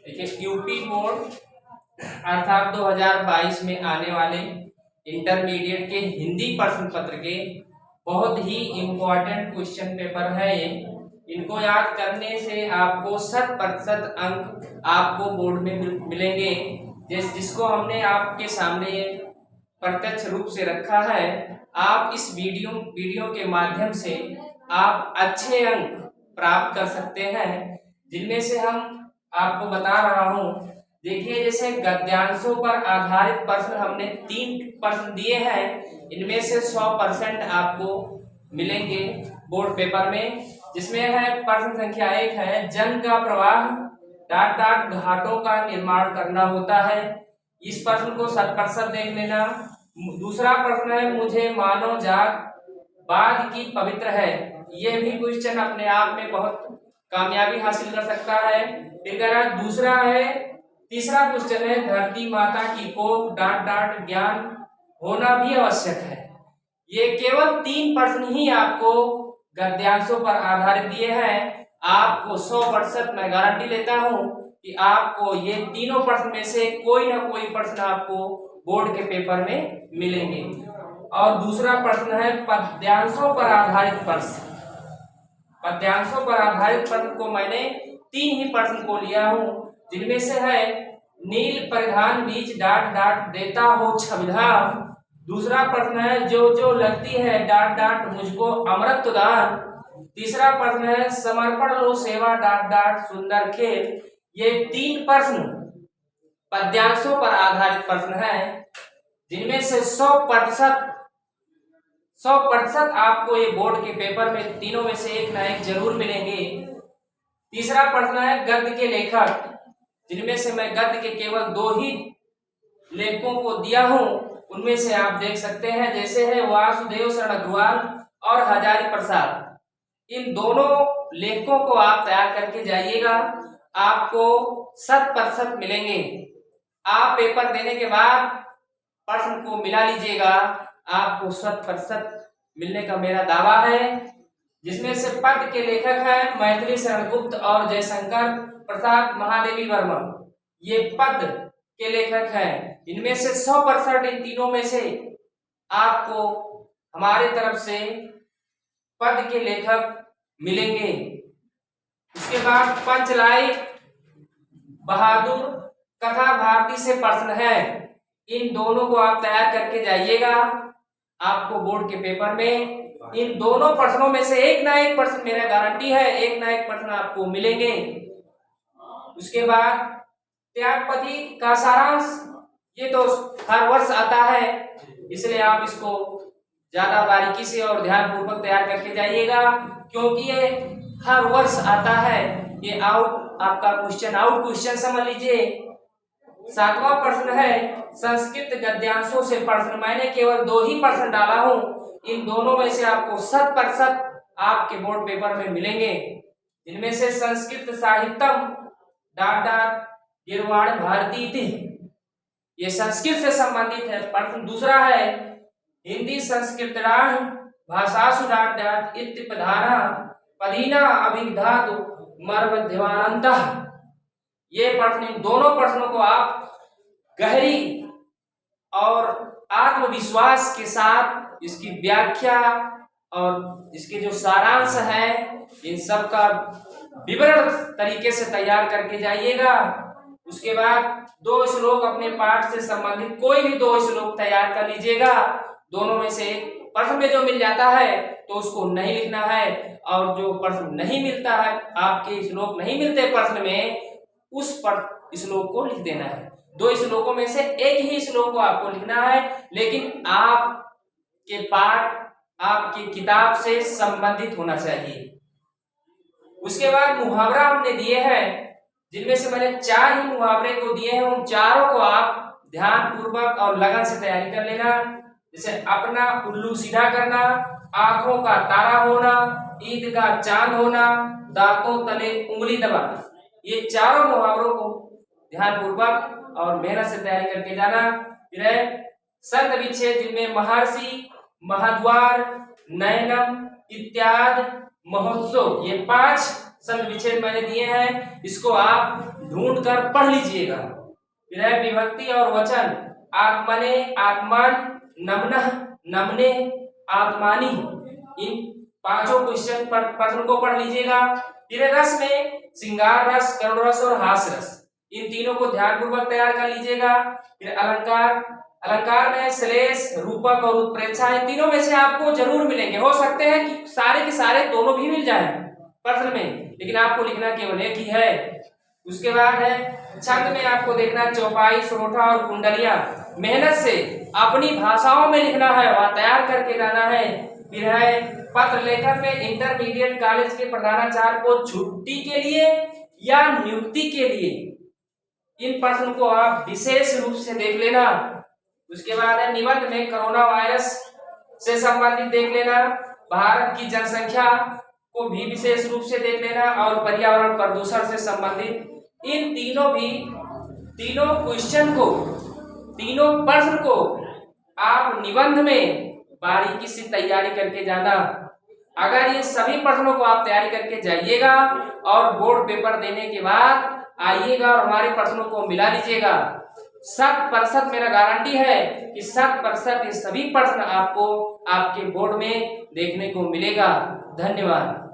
देखिए UP board अर्थात 2022 में आने वाले इंटरमीडिएट के हिंदी प्रश्न पत्र के बहुत ही इम्पोर्टेंट क्वेश्चन पेपर है ये। इनको याद करने से आपको 100% अंक आपको बोर्ड में मिलेंगे। जिसको हमने आपके सामने प्रत्यक्ष रूप से रखा है। आप इस वीडियो के माध्यम से आप अच्छे अंक प्राप्त कर सकते हैं, जिनमें से हम आपको बता रहा हूं। देखिए, जैसे गद्यांशों पर आधारित प्रश्न हमने 3 प्रश्न दिए हैं, इनमें से 100% आपको मिलेंगे बोर्ड पेपर में। जिसमें है प्रश्न संख्या 1 है, जल का प्रवाह डाट डाट घाटों का निर्माण करना होता है। इस प्रश्न को 100% देख लेना। दूसरा प्रश्न है, मुझे मानव जात बाद की पवित्र है। यह भी क्वेश्चन अपने आप में बहुत कामयाबी हासिल कर सकता है। फिर दूसरा है, तीसरा क्वेश्चन है, धरती माता की कोख डाट डाट ज्ञान होना भी आवश्यक है। ये केवल 3 प्रश्न ही आपको गद्यांशों पर आधारित दिए हैं। आपको 100% मैं गारंटी लेता हूं कि आपको ये तीनों प्रश्न में से कोई ना कोई प्रश्न आपको बोर्ड के पेपर में मिलेंगे। और दूसरा प्रश्न है पद्यांशों पर आधारित प्रश्न। पद्यांशों पर आधारित प्रश्न को मैंने 3 ही प्रश्न को लिया हूं, जिनमें से है, नील परिधान बीच डाट डाट देता हो छविधा। दूसरा प्रश्न है, जो जो लगती है डाट डाट मुझको अमृत दान। तीसरा प्रश्न है, समर्पण लो सेवा डाट डाट सुंदर खेल। ये 3 प्रश्न पद्यांशों पर आधारित प्रश्न हैं, जिनमें से 100% आपको ये बोर्ड के पेपर में तीनों में से एक ना एक जरूर मिलेंगे। तीसरा प्रश्न है गद्य के लेखक, जिनमें से मैं गद्य के केवल 2 ही लेखकों को दिया हूं। उनमें से आप देख सकते हैं, जैसे है वासुदेव शरण अग्रवाल और हजारी प्रसाद। इन दोनों लेखकों को आप तैयार करके जाइएगा, आपको 100% मिलेंगे। आप पेपर देने के बाद प्रश्न को मिला लीजिएगा, आपको 100% मिलने का मेरा दावा है। जिसमें से पद के लेखक हैं मैथिली शरण गुप्त और जयशंकर प्रसाद महादेवी वर्मा। ये पद के लेखक हैं। इनमें से 100% इन तीनों में से आपको हमारे तरफ से पद के लेखक मिलेंगे। उसके बाद पंचलाई बहादुर कथा भारती से प्रश्न है। इन दोनों को आप तैयार करके जाइएगा, आपको बोर्ड के पेपर में इन दोनों प्रश्नों में से एक ना एक प्रश्न, मेरा गारंटी है, एक ना एक प्रश्न आपको मिलेंगे। उसके बाद त्यागपति का सारांश, ये तो हर वर्ष आता है, इसलिए आप इसको ज्यादा बारीकी से और ध्यानपूर्वक तैयार करके जाइएगा, क्योंकि ये हर वर्ष आता है। ये आपका क्वेश्चन समझ लीजिए। 7वां प्रश्न है, संस्कृत गद्यांशों से प्रश्न। मैंने केवल 2 ही प्रश्न डाला हूं, इन दोनों में से आपको 100% आपके बोर्ड पेपर में मिलेंगे। इनमें से संस्कृत साहित्यम डाट डाट गिरवाड़ भारती थी, ये संस्कृत से संबंधित है प्रश्न। दूसरा है, हिंदी संस्कृत भाषासु डाट डाट इत्पधारा पदीना अभिधातु मर्मध्यवानंतः। ये प्रश्न, इन दोनों प्रश्नों को आप गहरी और आत्मविश्वास के साथ इसकी व्याख्या और इसके जो सारांश है, इन सब का विवरण तरीके से तैयार करके जाइएगा। उसके बाद 2 श्लोक अपने पाठ से संबंधित कोई भी 2 श्लोक तैयार कर लीजिएगा। दोनों में से एक प्रश्न में जो मिल जाता है तो उसको नहीं लिखना है, और जो प्रश्न नहीं मिलता है, आपके श्लोक नहीं मिलते प्रश्न में, उस पर श्लोक को लिख देना है। 2 श्लोकों में से एक ही श्लोक को आपको लिखना है, लेकिन आपके पाठ आपकी किताब से संबंधित होना चाहिए। उसके बाद मुहावरा हमने दिए हैं, जिनमें से मैंने 4 ही मुहावरे को दिए हैं। उन चारों को आप ध्यान पूर्वक और लगन से तैयारी कर लेना। जैसे अपना उल्लू सीधा करना, आंखों का तारा होना, ईद का चांद होना, दांतों तले उंगली दबाना। ये चारों मुहावरों को ध्यान पूर्वक और मेहनत से तैयारी करके जाना। फिर है संत विच्छेद, जिनमें महर्षि, महद्वार, नयनम इत्यादि, महोत्सव, ये 5 संधि विच्छेद मैंने दिए हैं, इसको आप ढूंढ कर पढ़ लीजिएगा। फिर है विभक्ति और वचन, आत्मने, आत्मन, नमनः, नमने, आत्मानी। इन पांचों क्वेश्चन पर प्रश्न को पढ़ लीजिएगा। फिर रस में श्रृंगार रस, करुण रस और हास्य रस, इन तीनों को ध्यानपूर्वक तैयार कर लीजिएगा। फिर अलंकार, अलंकार में श्लेष, रूपक और उत्प्रेक्षा, इन तीनों में से आपको जरूर मिलेंगे। हो सकते हैं कि सारे के सारे दोनों भी मिल जाएं प्रश्न में, लेकिन आपको लिखना केवल एक ही है। उसके बाद है छंद में आपको देखना चौपाई, सोरठा और कुंडलियां, मेहनत से अपनी भाषाओं में लिखना है, वह तैयार करके लाना है। फिर है पत्र लेखन में इंटरमीडिएट कॉलेज के प्रधानाचार्य को छुट्टी के लिए या नियुक्ति के लिए, इन प्रश्नों को आप विशेष रूप से देख लेना। उसके बाद है निबंध में कोरोना वायरस से संबंधित देख लेना, भारत की जनसंख्या को भी विशेष रूप से देख लेना और पर्यावरण प्रदूषण से संबंधित इन तीनों क्वेश्चन को, तीनों प्रश्न को आप निबंध में बारीकी से तैयारी करके जाना। अगर ये सभी प्रश्नों को आप तैयारी करके जाइएगा और बोर्ड पेपर देने के बाद आइएगा और हमारे प्रश्नों को मिला लीजिएगा, 100% मेरा गारंटी है कि 100% ये सभी प्रश्न आपको आपके बोर्ड में देखने को मिलेगा। धन्यवाद।